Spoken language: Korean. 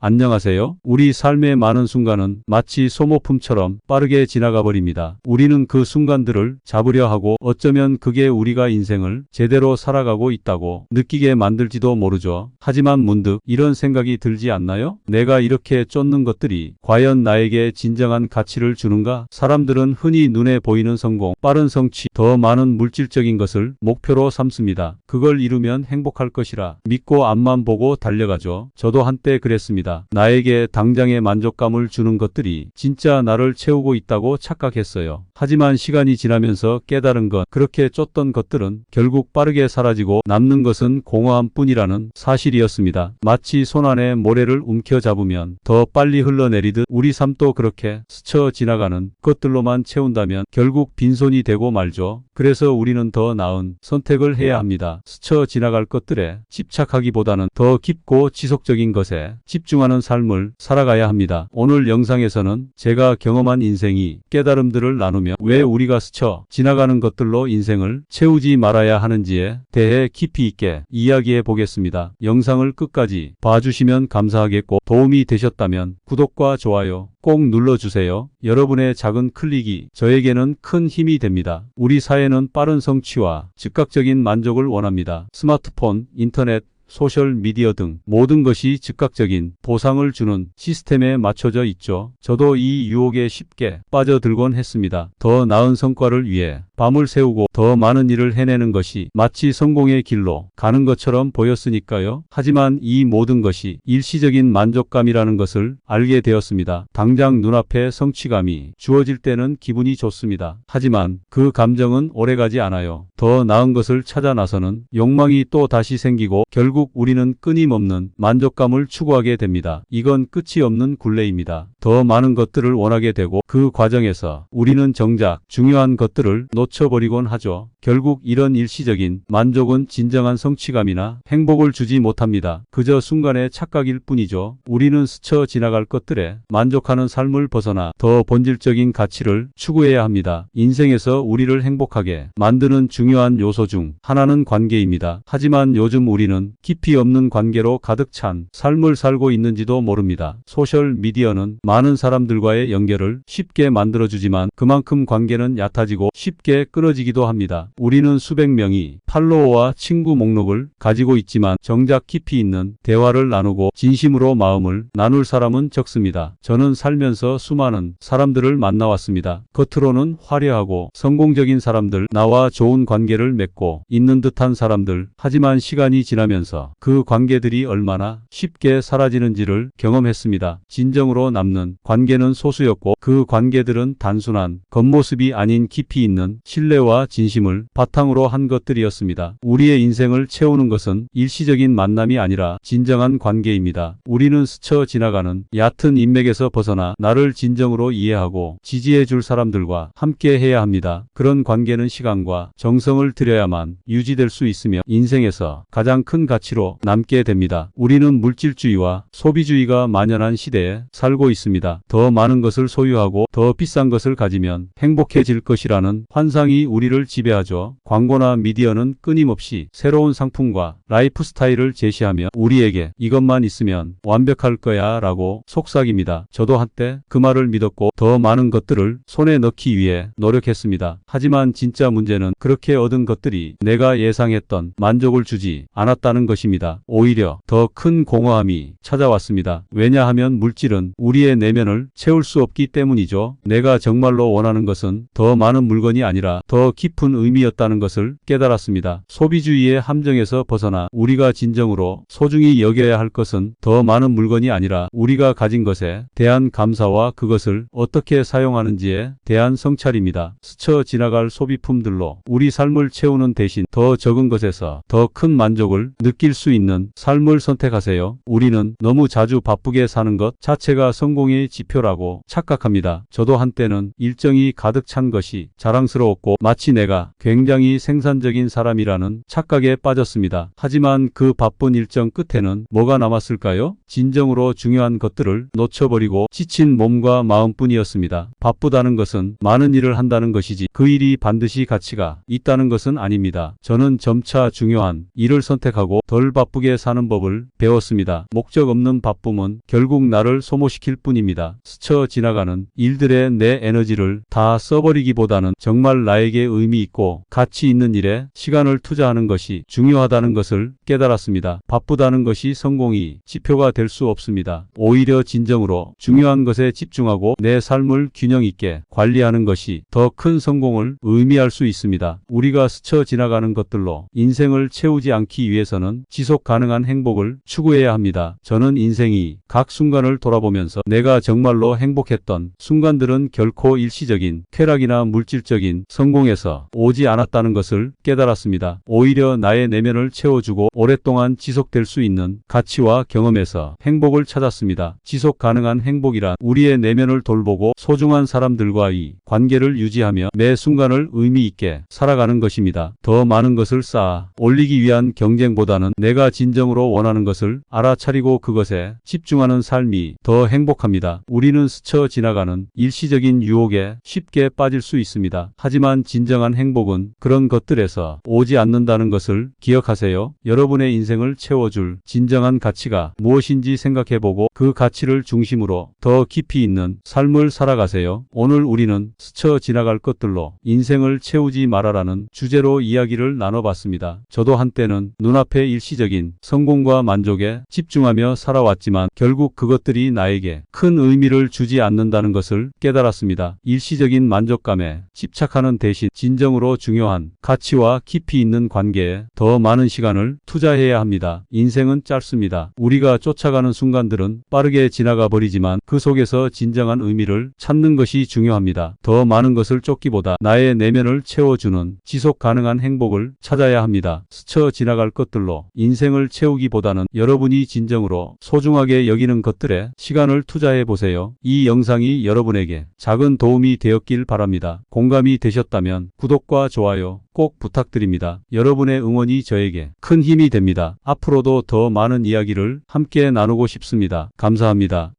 안녕하세요. 우리 삶의 많은 순간은 마치 소모품처럼 빠르게 지나가 버립니다. 우리는 그 순간들을 잡으려 하고 어쩌면 그게 우리가 인생을 제대로 살아가고 있다고 느끼게 만들지도 모르죠. 하지만 문득 이런 생각이 들지 않나요? 내가 이렇게 쫓는 것들이 과연 나에게 진정한 가치를 주는가? 사람들은 흔히 눈에 보이는 성공, 빠른 성취, 더 많은 물질적인 것을 목표로 삼습니다. 그걸 이루면 행복할 것이라 믿고 앞만 보고 달려가죠. 저도 한때 그랬습니다. 나에게 당장의 만족감을 주는 것들이 진짜 나를 채우고 있다고 착각했어요. 하지만 시간이 지나면서 깨달은 건 그렇게 쫓던 것들은 결국 빠르게 사라지고 남는 것은 공허함 뿐이라는 사실이었습니다. 마치 손 안에 모래를 움켜잡으면 더 빨리 흘러내리듯 우리 삶도 그렇게 스쳐 지나가는 것들로만 채운다면 결국 빈손이 되고 말죠. 그래서 우리는 더 나은 선택을 해야 합니다. 스쳐 지나갈 것들에 집착하기보다는 더 깊고 지속적인 것에 집중하는 삶을 살아가야 합니다. 오늘 영상에서는 제가 경험한 인생이 깨달음들을 나누며 왜 우리가 스쳐 지나가는 것들로 인생을 채우지 말아야 하는지에 대해 깊이 있게 이야기해 보겠습니다. 영상을 끝까지 봐주시면 감사하겠고 도움이 되셨다면 구독과 좋아요 꼭 눌러주세요. 여러분의 작은 클릭이 저에게는 큰 힘이 됩니다. 우리 사회는 빠른 성취와 즉각적인 만족을 원합니다. 스마트폰, 인터넷, 소셜미디어 등 모든 것이 즉각적인 보상을 주는 시스템에 맞춰져 있죠. 저도 이 유혹에 쉽게 빠져들곤 했습니다. 더 나은 성과를 위해 밤을 새우고 더 많은 일을 해내는 것이 마치 성공의 길로 가는 것처럼 보였으니까요. 하지만 이 모든 것이 일시적인 만족감이라는 것을 알게 되었습니다. 당장 눈앞에 성취감이 주어질 때는 기분이 좋습니다. 하지만 그 감정은 오래가지 않아요. 더 나은 것을 찾아 나서는 욕망이 또 다시 생기고 결국 우리는 끊임없는 만족감을 추구하게 됩니다. 이건 끝이 없는 굴레입니다. 더 많은 것들을 원하게 되고 그 과정에서 우리는 정작 중요한 것들을 놓쳐버리곤 하죠. 결국 이런 일시적인 만족은 진정한 성취감이나 행복을 주지 못합니다. 그저 순간의 착각일 뿐이죠. 우리는 스쳐 지나갈 것들에 만족하는 삶을 벗어나 더 본질적인 가치를 추구해야 합니다. 인생에서 우리를 행복하게 만드는 중요한 요소 중 하나는 관계입니다. 하지만 요즘 우리는 깊이 없는 관계로 가득 찬 삶을 살고 있는지도 모릅니다. 소셜미디어는 많은 사람들과의 연결을 쉽게 만들어주지만 그만큼 관계는 얕아지고 쉽게 끊어지기도 합니다. 우리는 수백 명이 팔로워와 친구 목록을 가지고 있지만 정작 깊이 있는 대화를 나누고 진심으로 마음을 나눌 사람은 적습니다. 저는 살면서 수많은 사람들을 만나왔습니다. 겉으로는 화려하고 성공적인 사람들, 나와 좋은 관계를 맺고 있는 듯한 사람들, 하지만 시간이 지나면서 그 관계들이 얼마나 쉽게 사라지는지를 경험했습니다. 진정으로 남는 관계는 소수였고 그 관계들은 단순한 겉모습이 아닌 깊이 있는 신뢰와 진심을 바탕으로 한 것들이었습니다. 우리의 인생을 채우는 것은 일시적인 만남이 아니라 진정한 관계입니다. 우리는 스쳐 지나가는 얕은 인맥에서 벗어나 나를 진정으로 이해하고 지지해 줄 사람들과 함께 해야 합니다. 그런 관계는 시간과 정성을 들여야만 유지될 수 있으며 인생에서 가장 큰 가치로 남게 됩니다. 우리는 물질주의와 소비주의가 만연한 시대에 살고 있습니다. 더 많은 것을 소유하고 더 비싼 것을 가지면 행복해질 것이라는 환상이 우리를 지배하죠. 광고나 미디어는 끊임없이 새로운 상품과 라이프 스타일을 제시하며 우리에게 이것만 있으면 완벽할 거야 라고 속삭입니다. 저도 한때 그 말을 믿었고 더 많은 것들을 손에 넣기 위해 노력했습니다. 하지만 진짜 문제는 그렇게 얻은 것들이 내가 예상했던 만족을 주지 않았다는 것입니다. 오히려 더 큰 공허함이 찾아왔습니다. 왜냐하면 물질은 우리의 내면을 채울 수 없기 때문이죠. 내가 정말로 원하는 것은 더 많은 물건이 아니라 더 깊은 의미였다는 것을 깨달았습니다. 소비주의의 함정에서 벗어나 우리가 진정으로 소중히 여겨야 할 것은 더 많은 물건이 아니라 우리가 가진 것에 대한 감사와 그것을 어떻게 사용하는지에 대한 성찰입니다. 스쳐 지나갈 소비품들로 우리 삶을 채우는 대신 더 적은 것에서 더 큰 만족을 느낄 수 있는 삶을 선택하세요. 우리는 너무 자주 바쁘게 사는 것 자체가 성공의 지표라고 착각합니다. 저도 한때는 일정이 가득 찬 것이 자랑스러웠고 없고 마치 내가 굉장히 생산적인 사람이라는 착각에 빠졌습니다. 하지만 그 바쁜 일정 끝에는 뭐가 남았을까요? 진정으로 중요한 것들을 놓쳐버리고 지친 몸과 마음뿐이었습니다. 바쁘다는 것은 많은 일을 한다는 것이지 그 일이 반드시 가치가 있다는 것은 아닙니다. 저는 점차 중요한 일을 선택하고 덜 바쁘게 사는 법을 배웠습니다. 목적 없는 바쁨은 결국 나를 소모시킬 뿐입니다. 스쳐 지나가는 일들에 내 에너지를 다 써버리기보다는 정말 나에게 의미 있고 가치 있는 일에 시간을 투자하는 것이 중요하다는 것을 깨달았습니다. 바쁘다는 것이 성공이 지표가 될 수 없습니다. 오히려 진정으로 중요한 것에 집중하고 내 삶을 균형 있게 관리하는 것이 더 큰 성공을 의미할 수 있습니다. 우리가 스쳐 지나가는 것들로 인생을 채우지 않기 위해서는 지속 가능한 행복을 추구해야 합니다. 저는 인생이 각 순간을 돌아보면서 내가 정말로 행복했던 순간들은 결코 일시적인 쾌락이나 물질적인 성공에서 오지 않았다는 것을 깨달았습니다. 오히려 나의 내면을 채워주고 오랫동안 지속될 수 있는 가치와 경험에서 행복을 찾았습니다. 지속 가능한 행복이란 우리의 내면을 돌보고 소중한 사람들과의 관계를 유지하며 매 순간을 의미 있게 살아가는 것입니다. 더 많은 것을 쌓아 올리기 위한 경쟁보다는 내가 진정으로 원하는 것을 알아차리고 그것에 집중하는 삶이 더 행복합니다. 우리는 스쳐 지나가는 일시적인 유혹에 쉽게 빠질 수 있습니다. 하지만 진정한 행복은 그런 것들에서 오지 않는다는 것을 기억하세요. 여러분의 인생을 채워줄 진정한 가치가 무엇인지 생각해보고 그 가치를 중심으로 더 깊이 있는 삶을 살아가세요. 오늘 우리는 스쳐 지나갈 것들로 인생을 채우지 말아라는 주제로 이야기를 나눠봤습니다. 저도 한때는 눈앞의 일시적인 성공과 만족에 집중하며 살아왔지만 결국 그것들이 나에게 큰 의미를 주지 않는다는 것을 깨달았습니다. 일시적인 만족감에 집착하는 대신 진정으로 중요한 가치와 깊이 있는 관계에 더 많은 시간을 투자해야 합니다. 인생은 짧습니다. 우리가 쫓아가는 순간들은 빠르게 지나가 버리지만 그 속에서 진정한 의미를 찾는 것이 중요합니다. 더 많은 것을 쫓기보다 나의 내면을 채워주는 지속 가능한 행복을 찾아야 합니다. 스쳐 지나갈 것들로 인생을 채우기보다는 여러분이 진정으로 소중하게 여기는 것들에 시간을 투자해 보세요. 이 영상이 여러분에게 작은 도움이 되었길 바랍니다. 공감이 되셨다면 구독과 좋아요 꼭 부탁드립니다. 여러분의 응원이 저에게 큰 힘이 됩니다. 앞으로도 더 많은 이야기를 함께 나누고 싶습니다. 감사합니다.